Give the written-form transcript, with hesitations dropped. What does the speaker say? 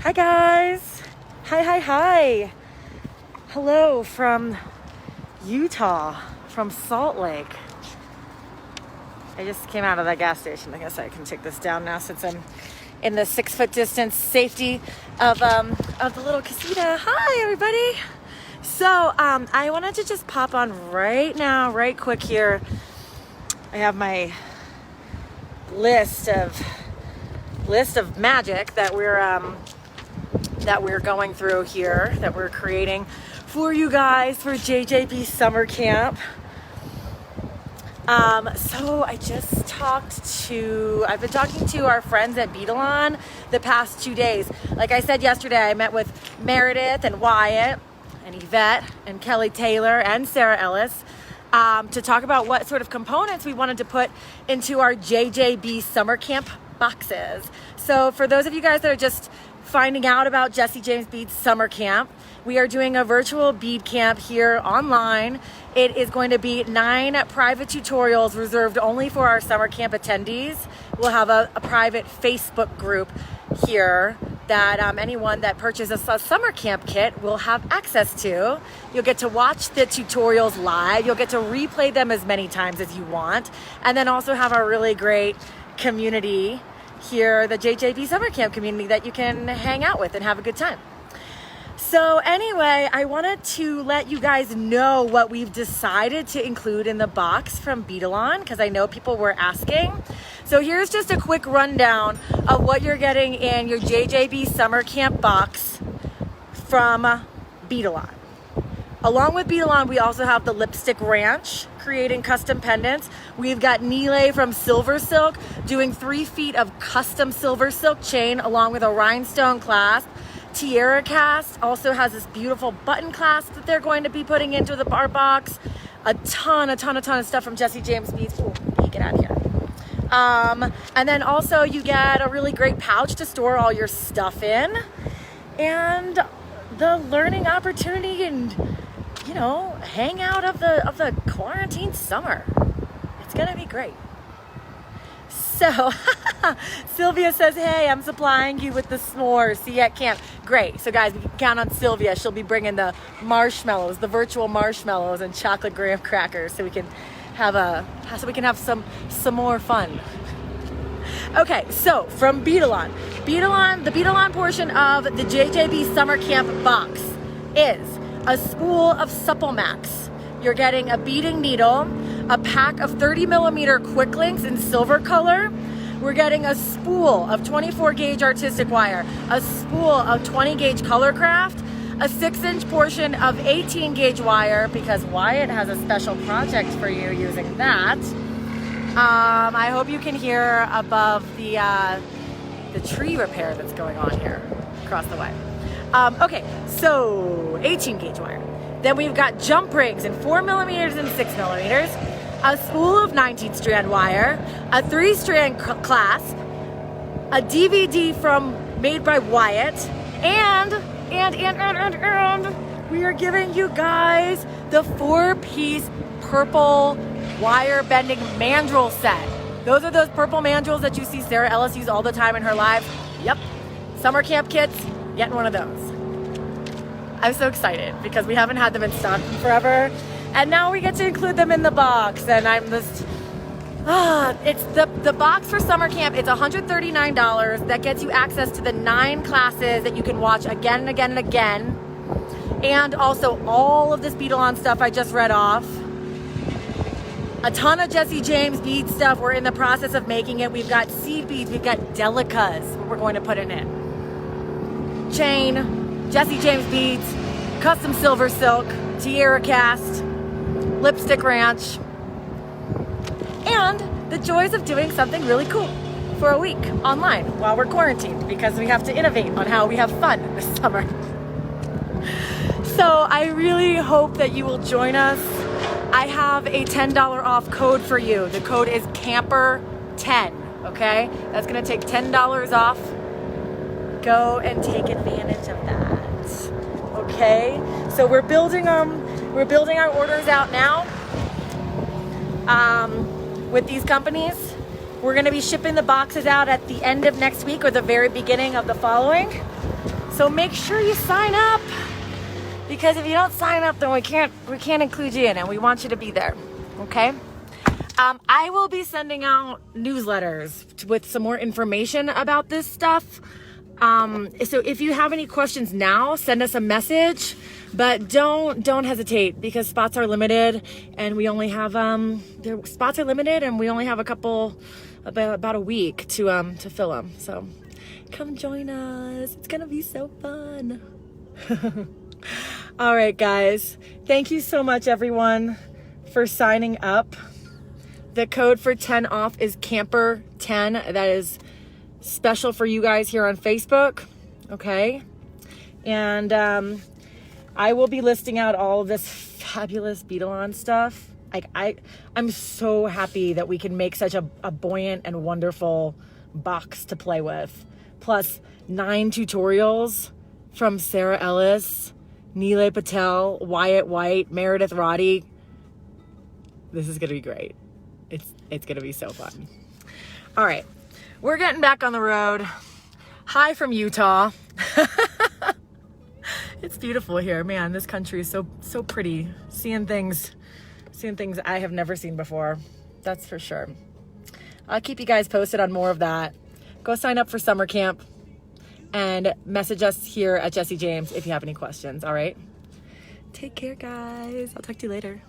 Hi guys. Hi. Hello from Utah, from Salt Lake. I just came out of that gas station. I guess I can take this down now since I'm in the 6 foot distance safety of the little casita. Hi everybody. So I wanted to just pop on right now, right quick here. I have my list of magic that we're going through here, that we're creating for you guys for JJB Summer Camp. So I've been talking to our friends at Beading the past 2 days. Like I said yesterday, I met with Meredith and Wyatt and Yvette and Kelly Taylor and Sarah Ellis to talk about what sort of components we wanted to put into our JJB Summer Camp boxes. So for those of you guys that are just finding out about Jesse James Bead's Summer Camp, we are doing a virtual bead camp here online. It is going to be 9 private tutorials reserved only for our summer camp attendees. We'll have a private Facebook group here that anyone that purchases a summer camp kit will have access to. You'll get to watch the tutorials live. You'll get to replay them as many times as you want. And then also have our really great community here, the JJB Summer Camp community that you can hang out with and have a good time. So anyway, I wanted to let you guys know what we've decided to include in the box from Beading, because I know people were asking. So here's just a quick rundown of what you're getting in your JJB Summer Camp box from Beading. Along with Beading, we also have the Lipstick Ranch, creating custom pendants. We've got Nile from Silver Silk, doing 3 feet of custom silver silk chain along with a rhinestone clasp. Tiara Cast also has this beautiful button clasp that they're going to be putting into our box. A ton of stuff from Jesse James Beads. Ooh, get out of here. And then also you get a really great pouch to store all your stuff in, and the learning opportunity and, you know, hang out of the quarantine summer. It's gonna be great. So Sylvia says, hey, I'm supplying you with the s'mores. See you at camp. Great. So guys, we can count on Sylvia. She'll be bringing the marshmallows, the virtual marshmallows and chocolate graham crackers, so we can have some more fun. Okay, so from Beading, the Beading portion of the JJB Summer Camp box is a spool of Supple Max. You're getting a beading needle, a pack of 30 millimeter quick links in silver color. We're getting a spool of 24 gauge artistic wire, a spool of 20 gauge color craft, a 6-inch portion of 18 gauge wire, because Wyatt has a special project for you using that. I hope you can hear above the tree repair that's going on here across the way. Okay, so 18 gauge wire. Then we've got jump rings in 4 millimeters and 6 millimeters, a spool of 19 strand wire, a 3-strand clasp, a DVD made by Wyatt, and we are giving you guys the 4-piece purple wire bending mandrel set. Those are those purple mandrels that you see Sarah Ellis use all the time in her lives. Yep, summer camp kits, getting one of those. I'm so excited because we haven't had them in stock in forever, and now we get to include them in the box. And I'm just, it's the box for summer camp. It's $139. That gets you access to the 9 classes that you can watch again and again and again, and also all of this Beading stuff I just read off. A ton of Jesse James bead stuff. We're in the process of making it. We've got seed beads. We've got delicas. We're going to put in it. Chain. Jesse James Beads, custom silver silk, Tiara Cast, Lipstick Ranch, and the joys of doing something really cool for a week online while we're quarantined, because we have to innovate on how we have fun this summer. So I really hope that you will join us. I have a $10 off code for you. The code is CAMPER10, okay? That's gonna take $10 off. Go and take advantage of that. Okay, so we're building our orders out now with these companies. We're going to be shipping the boxes out at the end of next week or the very beginning of the following. So make sure you sign up, because if you don't sign up, then we can't include you in it. We want you to be there, okay? I will be sending out newsletters with some more information about this stuff. So if you have any questions now, send us a message, but don't hesitate, because spots are limited, and we only have spots are limited, and we only have about a week to fill them. So come join us. It's gonna be so fun. All right, guys. Thank you so much, everyone, for signing up. The code for 10 off is camper10. That is special for you guys here on Facebook. Okay. And I will be listing out all of this fabulous Beadalon stuff. Like I'm so happy that we can make such a buoyant and wonderful box to play with. Plus 9 tutorials from Sarah Ellis, Neelay Patel, Wyatt White, Meredith Roddy. This is gonna be great. It's gonna be so fun. All right, we're getting back on the road. Hi from Utah. It's beautiful here, man. This country is so pretty. Seeing things I have never seen before. That's for sure. I'll keep you guys posted on more of that. Go sign up for summer camp and message us here at Jessie James if you have any questions. All right. Take care, guys. I'll talk to you later.